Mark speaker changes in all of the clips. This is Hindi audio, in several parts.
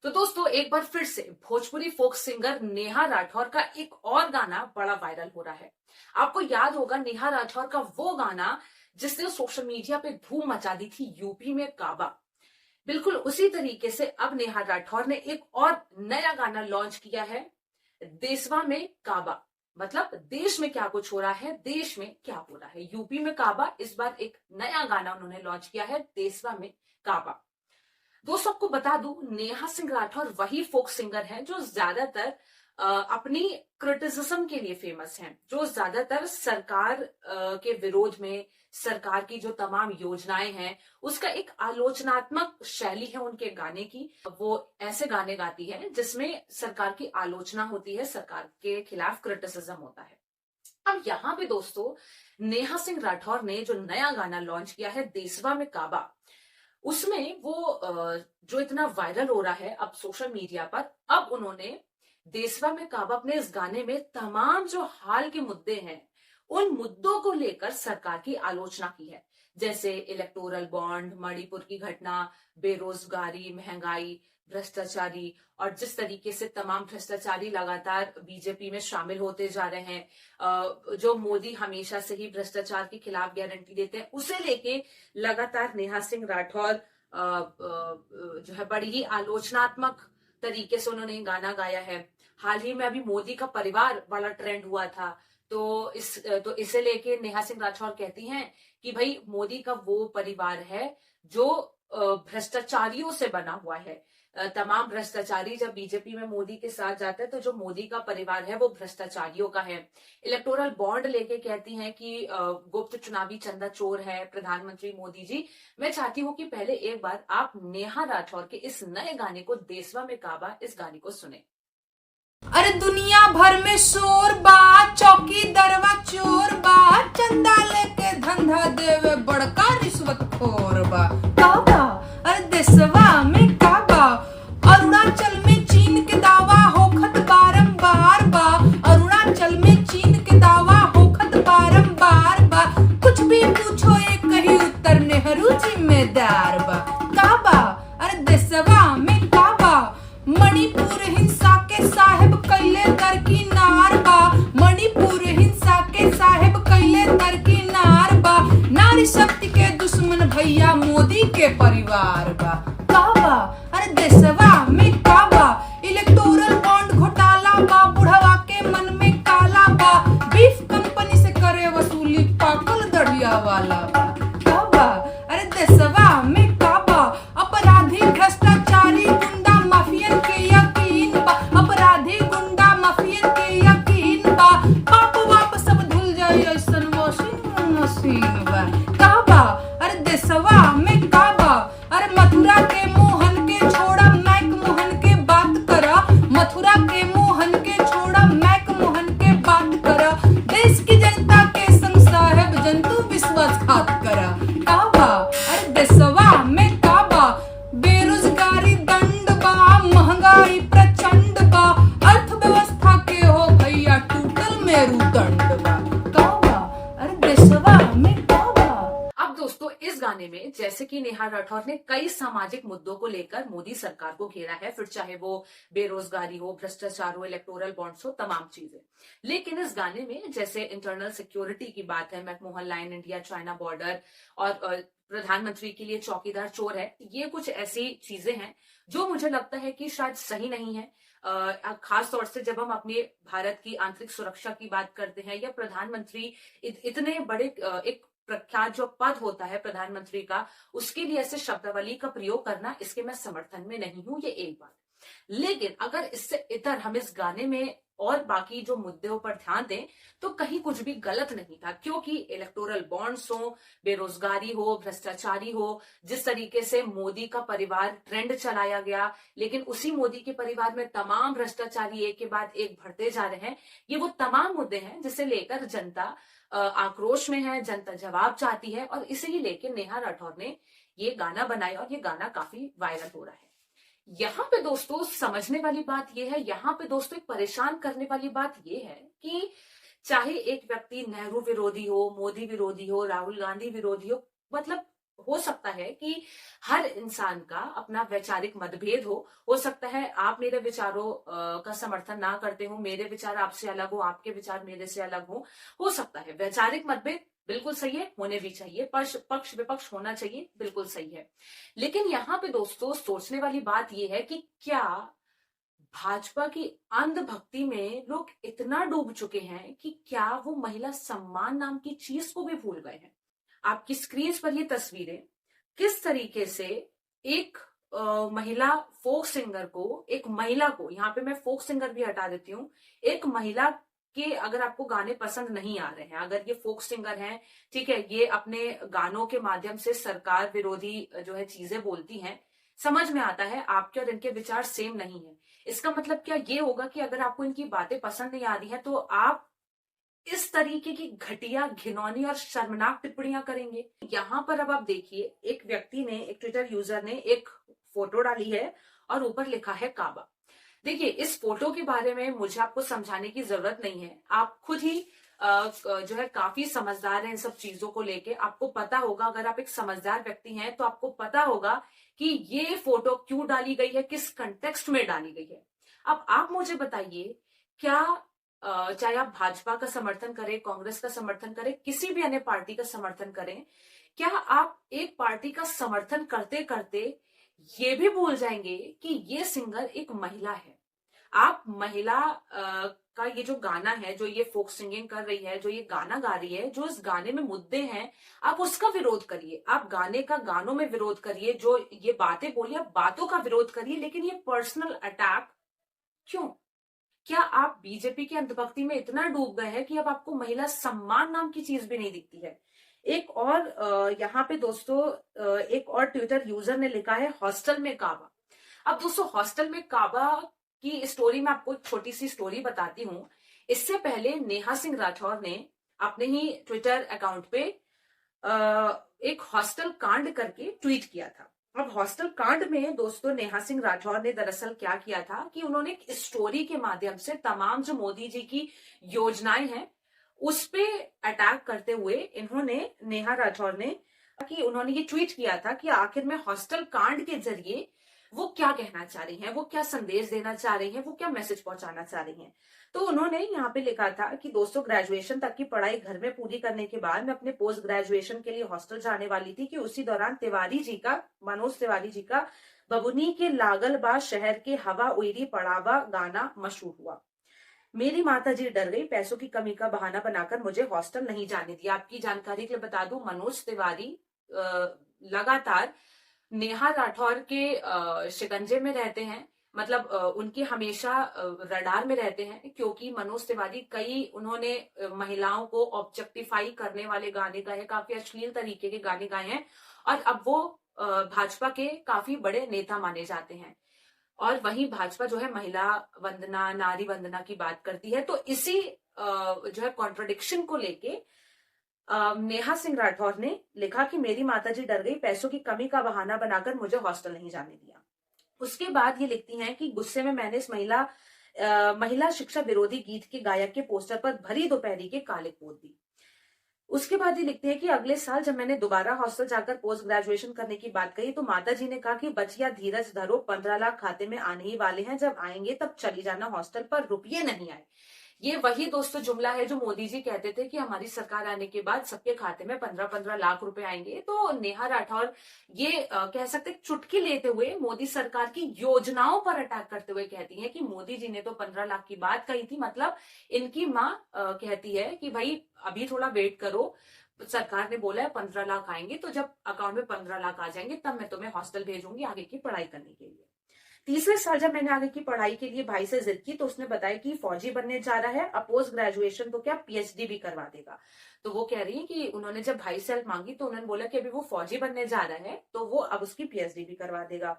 Speaker 1: तो दोस्तों एक बार फिर से भोजपुरी फोक सिंगर नेहा राठौर का एक और गाना बड़ा वायरल हो रहा है। आपको याद होगा नेहा राठौर का वो गाना जिसने सोशल मीडिया पे धूम मचा दी थी, यूपी में काबा। बिल्कुल उसी तरीके से अब नेहा राठौर ने एक और नया गाना लॉन्च किया है, देशवा में काबा। मतलब देश में क्या कुछ हो रहा है, देश में क्या हो रहा है। यूपी में काबा, इस बार एक नया गाना उन्होंने लॉन्च किया है, देशवा में काबा। दोस्तों आपको बता दूं, नेहा सिंह राठौर वही फोक सिंगर है जो ज्यादातर अपनी क्रिटिसिज्म के लिए फेमस हैं, जो ज्यादातर सरकार के विरोध में, सरकार की जो तमाम योजनाएं हैं उसका एक आलोचनात्मक शैली है उनके गाने की। वो ऐसे गाने गाती है जिसमें सरकार की आलोचना होती है, सरकार के खिलाफ क्रिटिसिज्म होता है। अब यहाँ पे दोस्तों नेहा सिंह राठौर ने जो नया गाना लॉन्च किया है, देशवा में काबा, उसमें वो जो इतना वायरल हो रहा है अब सोशल मीडिया पर, अब उन्होंने देशवा में काबा अपने इस गाने में तमाम जो हाल के मुद्दे हैं उन मुद्दों को लेकर सरकार की आलोचना की है। जैसे इलेक्टोरल बॉन्ड, मणिपुर की घटना, बेरोजगारी, महंगाई, भ्रष्टाचारी, और जिस तरीके से तमाम भ्रष्टाचारी लगातार बीजेपी में शामिल होते जा रहे हैं, जो मोदी हमेशा से ही भ्रष्टाचार के खिलाफ गारंटी देते हैं, उसे लेके लगातार नेहा सिंह राठौर जो है बड़ी ही आलोचनात्मक तरीके से उन्होंने गाना गाया है। हाल ही में अभी मोदी का परिवार वाला ट्रेंड हुआ था, तो इसे लेके नेहा सिंह राठौर कहती हैं कि भाई मोदी का वो परिवार है जो भ्रष्टाचारियों से बना हुआ है। तमाम भ्रष्टाचारी जब बीजेपी में मोदी के साथ जाते हैं तो जो मोदी का परिवार है वो भ्रष्टाचारियों का है। इलेक्टोरल बॉन्ड लेके कहती हैं कि गुप्त चुनावी चंदा चोर है प्रधानमंत्री मोदी जी। मैं चाहती हूँ कि पहले एक बार आप नेहा राठौर के इस नए गाने को, देशवा में काबा, इस गाने को सुने।
Speaker 2: अरे दुनिया भर में शोर बा, चौकी दरवा चोर बा, चंदा लेके धंधा देवे बड़का रिश्वत खोर बा। काबा, अरे देशवा में काबा, अरुणाचल में चीन के दावा होखत बारंबार बा, अरुणाचल में चीन के दावा होखत बारंबार बा, कुछ भी पूछो एक ही उत्तर नेहरू जिम्मेदार बा। काबा, अरे देशवा में काबा, मणिपुर हिंसा के साहेब कैले दरकिनार बा, मणिपुर हिंसा के साहेब कैले दरकिनार बा, नारी शक्ति के दुश्मन भैया मोदी के परिवार बा। काबा, अरे देशवा में काबा, इलेक्टोरल बॉन्ड घोटाला बा, बुढ़वा के मन में काला बा, बीफ कंपनी से करे वसूली पाकल दढ़िया वाला बा। काबा, अरे देशवा में काबा, अपराधी भ्रष्टाचारी गुंडा माफियन के यकीन बा, अपराधी गुंडा माफियन के यकीन बा, पाप वाप सब धुल जाए ऐसन वॉशिंग मशीन बा। काबा, अरे देशवा में काबा, अरे मथुरा के मोहन के छोड़ा मैक मोहन के बात करा, मथुरा के मोहन के छोड़ा मैक मोहन के बात करा, देश की जनता के संग साहेब जंतु विश्वासघात करा। काबा, अरे देशवा में काबा, बेरोजगारी दंड बा, महंगाई प्रचंड बा, अर्थव्यवस्था के हो भैया टूटल मेरुदंड बा। काबा, अरे देशवा में काबा।
Speaker 1: अब दोस्तों इस गाने में जैसे कि नेहा राठौर ने कई सामाजिक मुद्दों को लेकर मोदी सरकार को घेरा है, फिर चाहे वो बेरोजगारी हो, भ्रष्टाचार हो, इलेक्टोरल बॉन्ड्स हो, तमाम चीजें। लेकिन इस गाने में जैसे इंटरनल सिक्योरिटी की बात है, McMahon line, India China border, और प्रधानमंत्री के लिए चौकीदार चोर है, ये कुछ ऐसी चीजें हैं जो मुझे लगता है कि शायद सही नहीं है। खास तौर से जब हम अपने भारत की आंतरिक सुरक्षा की बात करते हैं, या प्रधानमंत्री इतने बड़े एक प्रख्यात जो पद होता है प्रधानमंत्री का, उसके लिए ऐसे शब्दावली का प्रयोग करना, इसके मैं समर्थन में नहीं हूं, ये एक बात। लेकिन अगर इससे इतर हम इस गाने में और बाकी जो मुद्दों पर ध्यान दें तो कहीं कुछ भी गलत नहीं था, क्योंकि इलेक्टोरल बॉन्ड्स हो, बेरोजगारी हो, भ्रष्टाचारी हो, जिस तरीके से मोदी का परिवार ट्रेंड चलाया गया, लेकिन उसी मोदी के परिवार में तमाम भ्रष्टाचारी एक के बाद एक बढ़ते जा रहे हैं, ये वो तमाम मुद्दे हैं जिसे लेकर जनता आक्रोश में है, जनता जवाब चाहती है, और इसे ही लेकर नेहा राठौर ने ये गाना बनाया और ये गाना काफी वायरल हो रहा है। यहाँ पे दोस्तों समझने वाली बात यह है, यहाँ पे दोस्तों एक परेशान करने वाली बात यह है कि चाहे एक व्यक्ति नेहरू विरोधी हो, मोदी विरोधी हो, राहुल गांधी विरोधी हो, मतलब हो सकता है कि हर इंसान का अपना वैचारिक मतभेद हो सकता है आप मेरे विचारों का समर्थन ना करते हो, मेरे विचार आपसे अलग हो, आपके विचार मेरे से अलग हो सकता है। वैचारिक मतभेद बिल्कुल सही है, होने भी चाहिए, पक्ष विपक्ष होना चाहिए, बिल्कुल सही है। लेकिन यहाँ पे दोस्तों सोचने वाली बात यह है कि क्या भाजपा की अंधभक्ति में लोग इतना डूब चुके हैं कि क्या वो महिला सम्मान नाम की चीज को भी भूल गए हैं। आपकी स्क्रीन पर ये तस्वीरें किस तरीके से एक महिला फोक सिंगर को, एक महिला को, यहाँ पे मैं फोक सिंगर भी हटा देती हूँ, एक महिला के अगर आपको गाने पसंद नहीं आ रहे हैं, अगर ये फोक सिंगर हैं, ठीक है, ये अपने गानों के माध्यम से सरकार विरोधी जो है चीजें बोलती हैं, समझ में आता है आपके और इनके विचार सेम नहीं है। इसका मतलब क्या ये होगा कि अगर आपको इनकी बातें पसंद नहीं आ रही हैं तो आप इस तरीके की घटिया, घिनौनी और शर्मनाक टिप्पणियां करेंगे। यहां पर अब आप देखिए, एक व्यक्ति ने, एक ट्विटर यूजर ने एक फोटो डाली है और ऊपर लिखा है काबा। देखिए, इस फोटो के बारे में मुझे आपको समझाने की जरूरत नहीं है, आप खुद ही जो है काफी समझदार हैं इन सब चीजों को लेके। आपको पता होगा, अगर आप एक समझदार व्यक्ति हैं तो आपको पता होगा कि ये फोटो क्यों डाली गई है, किस कंटेक्स्ट में डाली गई है। अब आप मुझे बताइए, क्या चाहे आप भाजपा का समर्थन करें, कांग्रेस का समर्थन करें, किसी भी अन्य पार्टी का समर्थन करें, क्या आप एक पार्टी का समर्थन करते करते ये भी भूल जाएंगे कि ये सिंगर एक महिला है। आप महिला का ये जो गाना है, जो ये फोक सिंगिंग कर रही है, जो ये गाना गा रही है, जो इस गाने में मुद्दे हैं, आप उसका विरोध करिए, आप गाने का गानों में विरोध करिए, जो ये बातें बोलिए आप बातों का विरोध करिए, लेकिन ये पर्सनल अटैक क्यों? क्या आप बीजेपी की अंधभक्ति में इतना डूब गए हैं कि अब आपको महिला सम्मान नाम की चीज भी नहीं दिखती है? एक और यहाँ पे दोस्तों एक और ट्विटर यूजर ने लिखा है हॉस्टल में काबा। अब दोस्तों, हॉस्टल में काबा की स्टोरी में आपको एक छोटी सी स्टोरी बताती हूँ। इससे पहले नेहा सिंह राठौर ने अपने ही ट्विटर अकाउंट पे एक हॉस्टल कांड करके ट्वीट किया था। अब हॉस्टल कांड में दोस्तों नेहा सिंह राठौर ने दरअसल क्या किया था कि उन्होंने एक स्टोरी के माध्यम से तमाम जो मोदी जी की योजनाएं हैं उस पे अटैक करते हुए इन्होंने, नेहा राठौर ने, कि उन्होंने ये ट्वीट किया था कि आखिर में हॉस्टल कांड के जरिए वो क्या कहना चाह रही हैं, वो क्या संदेश देना चाह रही हैं, वो क्या मैसेज पहुंचाना चाह रही हैं। तो उन्होंने यहाँ पे लिखा था कि दोस्तों, ग्रेजुएशन तक की पढ़ाई घर में पूरी करने के बाद मैं अपने पोस्ट ग्रेजुएशन के लिए हॉस्टल जाने वाली थी कि उसी दौरान मनोज तिवारी जी का बबुनी के लागल बा शहर के हवा उइरी पड़ावा गाना मशहूर हुआ। मेरी माता जी डर गई, पैसों की कमी का बहाना बनाकर मुझे हॉस्टल नहीं जाने दिया। आपकी जानकारी के लिए बता दूं, मनोज तिवारी लगातार नेहा राठौर के शिकंजे में रहते हैं, मतलब उनकी हमेशा रडार में रहते हैं, क्योंकि मनोज तिवारी उन्होंने महिलाओं को ऑब्जेक्टिफाई करने वाले गाने गाए, काफी अश्लील तरीके के गाने गाए हैं, और अब वो भाजपा के काफी बड़े नेता माने जाते हैं। और वहीं भाजपा जो है महिला वंदना, नारी वंदना की बात करती है। तो इसी जो है कॉन्ट्रडिक्शन को लेके नेहा सिंह राठौर ने लिखा कि मेरी माताजी डर गई, पैसों की कमी का बहाना बनाकर मुझे हॉस्टल नहीं जाने दिया। उसके बाद ये लिखती हैं कि गुस्से में मैंने इस महिला शिक्षा विरोधी गीत के गायक के पोस्टर पर भरी दोपहरी के काले पोत दी। उसके बाद ये लिखते हैं कि अगले साल जब मैंने दोबारा हॉस्टल जाकर पोस्ट ग्रेजुएशन करने की बात कही तो माताजी ने कहा कि बचिया धीरज धरो, 15 लाख खाते में आने ही वाले हैं, जब आएंगे तब चली जाना हॉस्टल पर, रुपये नहीं आए। ये वही दोस्तों जुमला है जो मोदी जी कहते थे कि हमारी सरकार आने के बाद सबके खाते में 15-15 लाख रुपए आएंगे। तो नेहा राठौर ये कह सकते चुटकी लेते हुए मोदी सरकार की योजनाओं पर अटैक करते हुए कहती है कि मोदी जी ने तो 15 लाख की बात कही थी, मतलब इनकी माँ कहती है कि भाई अभी थोड़ा वेट करो, सरकार ने बोला है 15 लाख आएंगे, तो जब अकाउंट में 15 लाख आ जाएंगे तब मैं तुम्हें हॉस्टल भेजूंगी आगे की पढ़ाई करने के लिए। तीसरे साल जब मैंने आगे की पढ़ाई के लिए भाई से जिद की तो उसने बताया कि फौजी बनने जा रहा है, अब पोस्ट ग्रेजुएशन तो क्या पीएचडी भी करवा देगा। तो वो कह रही है कि उन्होंने जब भाई से हेल्प मांगी तो उन्होंने बोला कि अभी वो फौजी बनने जा रहा है तो वो अब उसकी पीएचडी भी करवा देगा।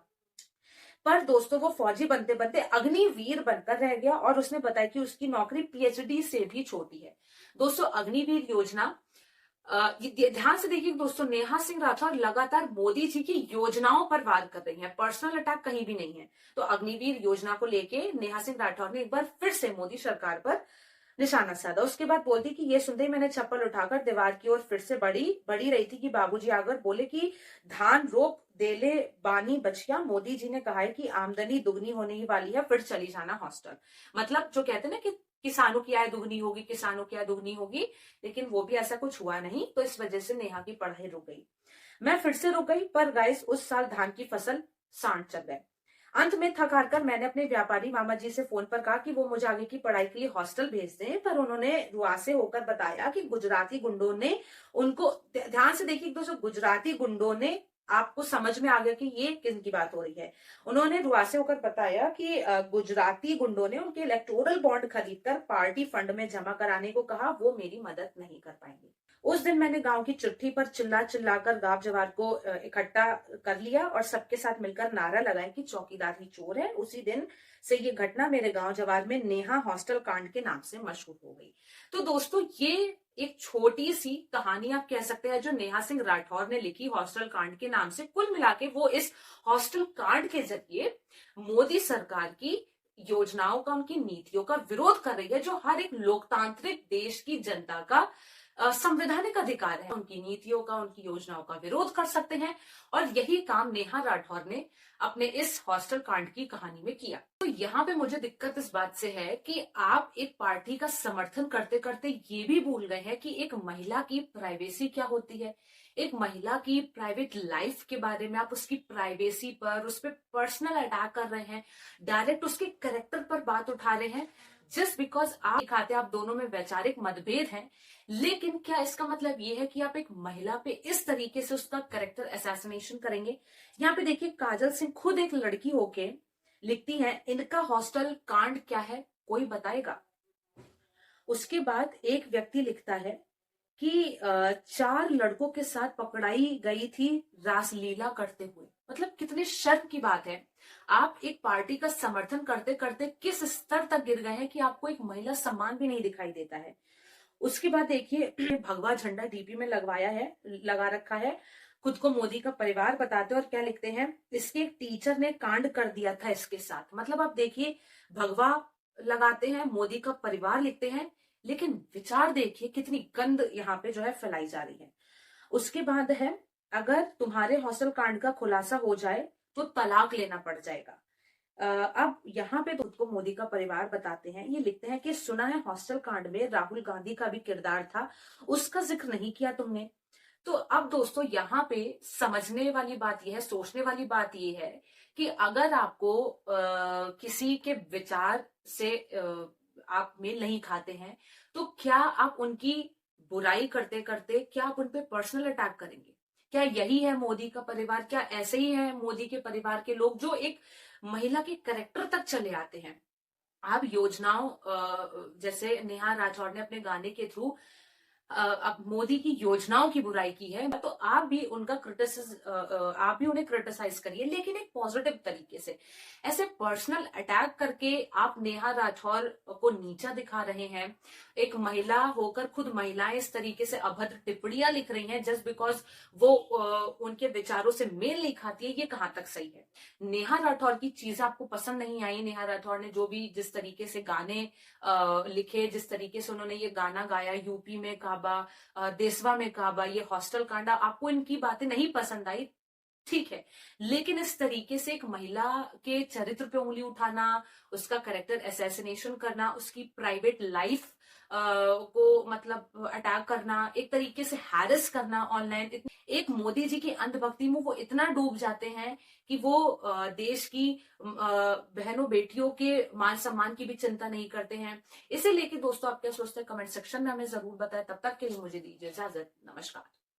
Speaker 1: पर दोस्तों, वो फौजी बनते बनते अग्निवीर बनकर रह गया और उसने बताया कि उसकी नौकरी पीएचडी से भी छोटी है। दोस्तों, अग्निवीर योजना, ध्यान से देखिए दोस्तों, नेहा सिंह राठौर लगातार मोदी जी की योजनाओं पर वार कर रही हैं, पर्सनल अटैक कहीं भी नहीं है। तो अग्निवीर योजना को लेके नेहा सिंह राठौर ने एक बार फिर से मोदी सरकार पर निशाना साधा। उसके बाद बोलती कि ये सुनते ही मैंने चप्पल उठाकर दीवार की ओर फिर से बढ़ी रही थी कि बाबूजी आकर बोले कि धान रोक देले बानी बचिया, मोदी जी ने कहा है कि आमदनी दुगनी होने ही वाली है, फिर चली जाना हॉस्टल। मतलब जो कहते हैं ना कि किसानों की आय दुगनी होगी, किसानों की आय दुगनी होगी, लेकिन वो भी ऐसा कुछ हुआ नहीं। तो इस वजह से नेहा की पढ़ाई रुक गई। मैं फिर से रुक गई, पर गाइस उस साल धान की फसल सांड चल गए। अंत में थक हार कर मैंने अपने व्यापारी मामा जी से फोन पर कहा कि वो मुझे आगे की पढ़ाई के लिए हॉस्टल भेज दें, पर उन्होंने रुआसे होकर बताया कि गुजराती गुंडों ने उनको, ध्यान से देखिए दोस्तों, गुजराती गुंडों ने, आपको समझ में आ गया कि ये किन की बात हो रही है। उन्होंने रुआसे होकर बताया कि गुजराती गुंडों ने उनके इलेक्टोरल बॉन्ड खरीदकर पार्टी फंड में जमा कराने को कहा, वो मेरी मदद नहीं कर पाएंगे। उस दिन मैंने गांव की चिट्ठी पर चिल्लाकर गांव जवार को इकट्ठा कर लिया और सबके साथ मिलकर नारा लगाया कि चौकीदार ही चोर है। उसी दिन से ये घटना मेरे गांव जवार में नेहा हॉस्टल कांड के नाम से मशहूर हो गई। तो दोस्तों ये एक छोटी सी कहानी आप कह सकते हैं जो नेहा सिंह राठौर ने लिखी हॉस्टल कांड के नाम से। कुल मिला के वो इस हॉस्टल कांड के जरिए मोदी सरकार की योजनाओं का, उनकी नीतियों का विरोध कर रही है, जो हर एक लोकतांत्रिक देश की जनता का संवैधानिक अधिकार है। उनकी नीतियों का, उनकी योजनाओं का विरोध कर सकते हैं, और यही काम नेहा राठौर ने अपने इस हॉस्टल कांड की कहानी में किया। तो यहाँ पे मुझे दिक्कत इस बात से है कि आप एक पार्टी का समर्थन करते करते ये भी भूल गए हैं कि एक महिला की प्राइवेसी क्या होती है। एक महिला की प्राइवेट लाइफ के बारे में आप उसकी प्राइवेसी पर, उस पर पर्सनल अटैक कर रहे हैं, डायरेक्ट उसके कैरेक्टर पर बात उठा रहे हैं, जस्ट बिकॉज आप दिखाते आप दोनों में वैचारिक मतभेद हैं। लेकिन क्या इसका मतलब ये है कि आप एक महिला पे इस तरीके से उसका कैरेक्टर असैसिनेशन करेंगे? यहाँ पे देखिए, काजल सिंह खुद एक लड़की होके लिखती हैं, इनका हॉस्टल कांड क्या है कोई बताएगा। उसके बाद एक व्यक्ति लिखता है कि 4 लड़कों के साथ पकड़ाई गई थी रासलीला करते हुए। मतलब कितने शर्म की बात है। आप एक पार्टी का समर्थन करते करते किस स्तर तक गिर गए हैं कि आपको एक महिला सम्मान भी नहीं दिखाई देता है। उसके बाद देखिए, भगवा झंडा डीपी में लगा रखा है, खुद को मोदी का परिवार बताते हैं, और क्या लिखते हैं, इसके एक टीचर ने कांड कर दिया था इसके साथ। मतलब आप देखिए, भगवा लगाते हैं, मोदी का परिवार लिखते हैं, लेकिन विचार देखिए कितनी गंद यहाँ पे जो है फैलाई जा रही है। उसके बाद है, अगर तुम्हारे हॉस्टल कांड का खुलासा हो जाए तो तलाक लेना पड़ जाएगा। अब यहाँ पे खुद को मोदी का परिवार बताते हैं, ये लिखते हैं कि सुना है हॉस्टल कांड में राहुल गांधी का भी किरदार था, उसका जिक्र नहीं किया तुमने। तो अब दोस्तों यहाँ पे समझने वाली बात यह है, सोचने वाली बात यह है कि अगर आपको किसी के विचार से आप मेल नहीं खाते हैं, तो क्या आप उनकी बुराई करते करते क्या आप उन पे पर्सनल अटैक करेंगे? क्या यही है मोदी का परिवार? क्या ऐसे ही है मोदी के परिवार के लोग जो एक महिला के कैरेक्टर तक चले आते हैं? आप योजनाओं, जैसे नेहा राठौर ने अपने गाने के थ्रू अब मोदी की योजनाओं की बुराई की है, तो आप भी उन्हें क्रिटिसाइज करिए, लेकिन एक पॉजिटिव तरीके से। ऐसे पर्सनल अटैक करके आप नेहा राठौर को नीचा दिखा रहे हैं। एक महिला होकर खुद महिलाएं इस तरीके से अभद्र टिप्पणियां लिख रही हैं जस्ट बिकॉज वो उनके विचारों से मेल नहीं खाती है, ये कहां तक सही है? नेहा राठौर की चीजें आपको पसंद नहीं आई? नेहा राठौर ने जो भी जिस तरीके से गाने लिखे, जिस तरीके से उन्होंने ये गाना गाया, यूपी में काबा, देसवा में काबा, ये हॉस्टल कांडा, आपको इनकी बातें नहीं पसंद आई, ठीक है, लेकिन इस तरीके से एक महिला के चरित्र पे उंगली उठाना, उसका कैरेक्टर असैसिनेशन करना, उसकी प्राइवेट लाइफ को मतलब अटैक करना, एक तरीके से हैरेस करना ऑनलाइन, एक मोदी जी की अंधभक्ति में वो इतना डूब जाते हैं कि वो देश की बहनों बेटियों के मान सम्मान की भी चिंता नहीं करते हैं। इसे लेके दोस्तों आप क्या सोचते हैं? कमेंट सेक्शन में हमें जरूर बताएं। तब तक के लिए मुझे दीजिए इजाजत। नमस्कार।